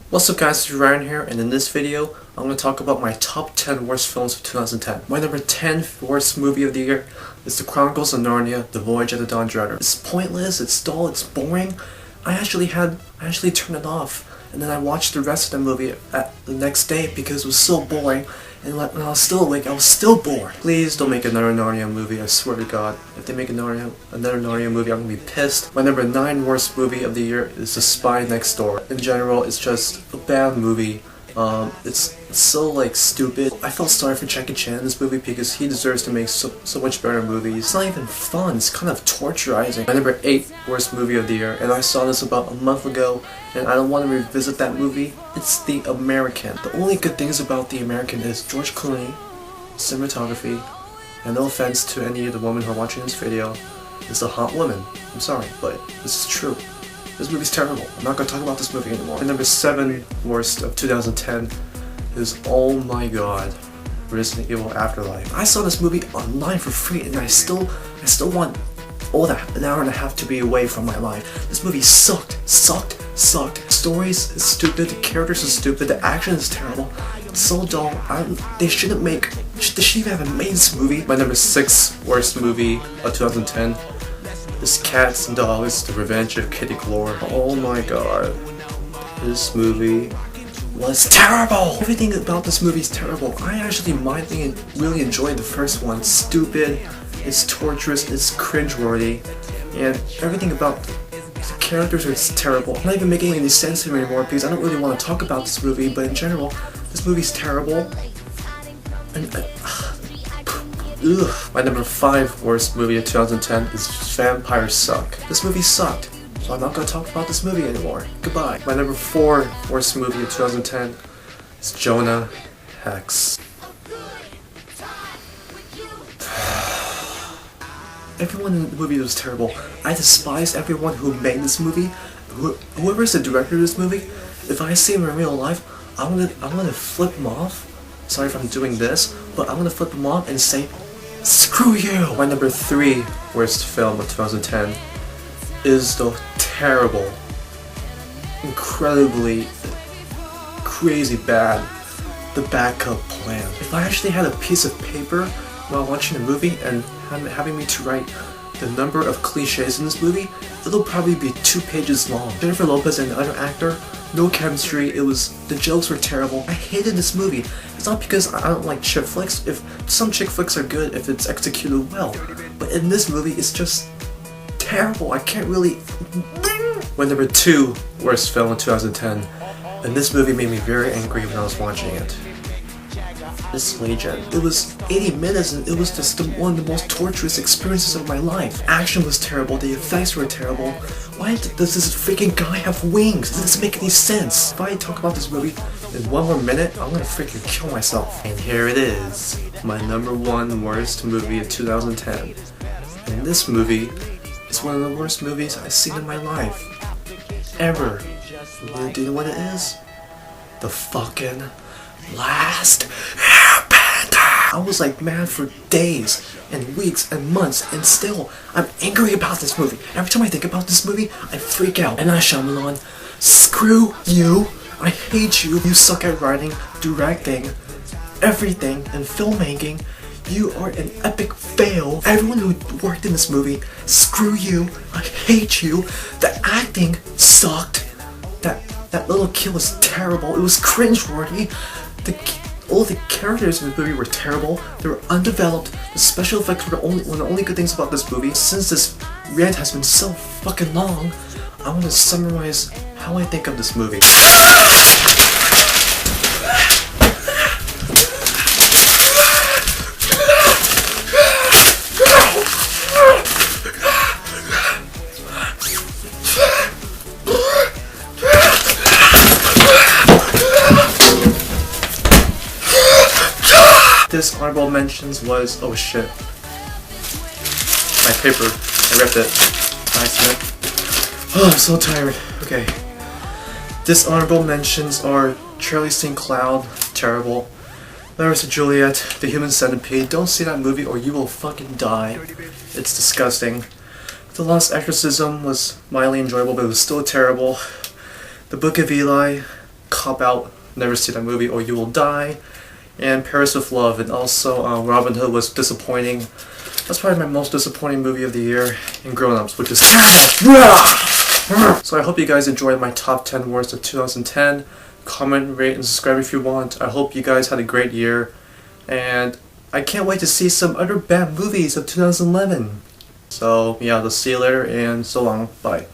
What's up guys, it's Ryan here, and in this video, I'm going to talk about my top 10 worst films of 2010. My number 10 worst movie of the year is The Chronicles of Narnia, The Voyage of the Dawn Treader. It's pointless, it's dull, it's boring. I actually turned it off, and then I watched the rest of the movie the next day because it was so boring, and when I was still awake, I was still bored. Please don't make another Narnia movie, I swear to God. If they make another Narnia movie, I'm gonna be pissed. My number 9 worst movie of the year is The Spy Next Door. In general, it's just a bad movie. It's so stupid. I felt sorry for Jackie Chan in this movie because he deserves to make so much better movies. It's not even fun, it's kind of torturizing. My number 8 worst movie of the year, and I saw this about a month ago, and I don't want to revisit that movie. It's The American. The only good things about The American is George Clooney, cinematography, and no offense to any of the women who are watching this video, it's a hot woman. I'm sorry, but this is true. This movie's terrible. I'm not gonna talk about this movie anymore. And number 7 worst of 2010 is, oh my god, Resident Evil Afterlife. I saw this movie online for free, and I still want all that an hour and a half to be away from my life. This movie sucked. The story is stupid, the characters are stupid, the action is terrible. It's so dull. They shouldn't even have made this movie. My number 6 worst movie of 2010 is Cats and Dogs, The Revenge of Kitty Galore. Oh my god. This movie was terrible! Everything about this movie is terrible. I actually really enjoyed the first one. It's stupid, it's torturous, it's cringeworthy, and everything about the characters is terrible. I'm not even making any sense to me anymore because I don't really want to talk about this movie, but in general, this movie's terrible. And my number 5 worst movie of 2010 is Vampires Suck. This movie sucked, so I'm not going to talk about this movie anymore. Goodbye. My number 4 worst movie of 2010 is Jonah Hex. Everyone in the movie was terrible. I despise everyone who made this movie. Whoever's the director of this movie, if I see him in real life, I'm gonna flip him off. Sorry if I'm doing this, but I'm gonna flip him off and say, screw you! My number 3 worst film of 2010 is the terrible, incredibly crazy bad The Backup Plan. If I actually had a piece of paper while watching the movie and having me to write the number of cliches in this movie, it'll probably be 2 pages long. Jennifer Lopez and the other actor, no chemistry, the jokes were terrible. I hated this movie. It's not because I don't like chick flicks. If some chick flicks are good if it's executed well, but in this movie it's just terrible. I can't really. My number 2 worst film of 2010, and this movie made me very angry when I was watching it. This Legion. It was 80 minutes and it was just one of the most torturous experiences of my life. Action was terrible, the effects were terrible. Why does this freaking guy have wings? Does this make any sense? If I talk about this movie in one more minute, I'm gonna freaking kill myself. And here it is, my number 1 worst movie of 2010. And this movie is one of the worst movies I've seen in my life. Ever. Do you know what it is? The fucking Last Airbender! I was mad for days and weeks and months, and still, I'm angry about this movie. Every time I think about this movie, I freak out. And Shyamalan, screw you! I hate you! You suck at writing, directing, everything, and filmmaking. You are an epic fail. Everyone who worked in this movie, screw you! I hate you! The acting sucked. That little kid was terrible. It was cringeworthy. All the characters in the movie were terrible. They were undeveloped. The special effects were one of the only good things about this movie. Since this rant has been so fucking long, I want to summarize how I think of this movie. This honorable mentions was, oh shit, my paper, I ripped it. Nice, man. Oh, I'm so tired. Okay. Dishonorable mentions are Charlie St. Cloud, terrible. Letters to Juliet, The Human Centipede. Don't see that movie or you will fucking die. It's disgusting. The Lost Exorcism was mildly enjoyable, but it was still terrible. The Book of Eli, Cop Out, never see that movie or you will die, and Paris with Love, and also Robin Hood was disappointing. That's probably my most disappointing movie of the year, and Grown Ups, which is so I hope you guys enjoyed my top 10 worst of 2010. Comment, rate, and subscribe if you want. I hope you guys had a great year, and I can't wait to see some other bad movies of 2011. So yeah, I'll see you later, and so long, bye.